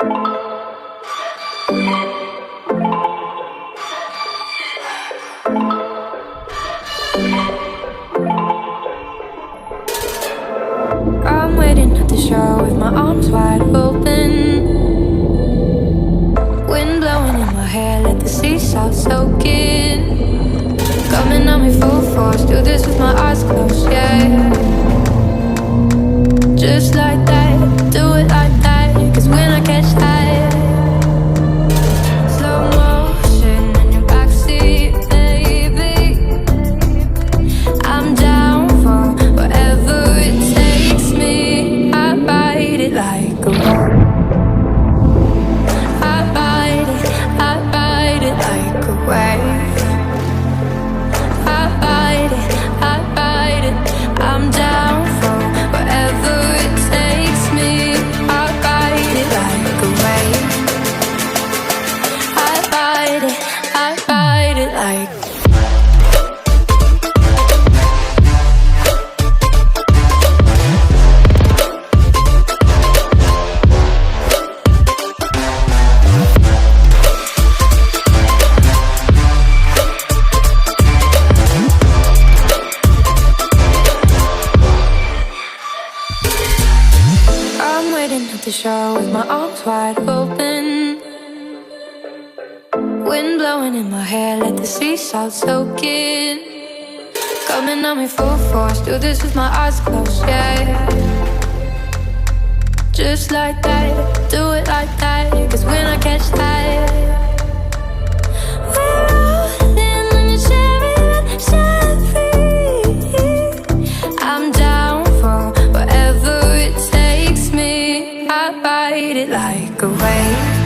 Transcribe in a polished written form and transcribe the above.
I'm waiting at the shore with my arms wide open. Wind blowing in my hair, let the sea salt soak in. Coming on me full force, do this with my eyes closed, yeah. Just like that, do it like that, 'cause when I catch that slow motion in your backseat, baby, I'm down for whatever it takes me. I ride it like a wave. I ride it like a wave. I ride it, I'm down for whatever it takes me. I ride it like a wave. I ride it like. I'm waiting at the shore with my arms wide open. Wind blowing in my hair, let the sea salt soak in. Coming on me full force, do this with my eyes closed, yeah. Just like that, do it like that, 'cause when I catch that we're rolling in the Chevy. I'm down for whatever it takes me. I ride it like a wave.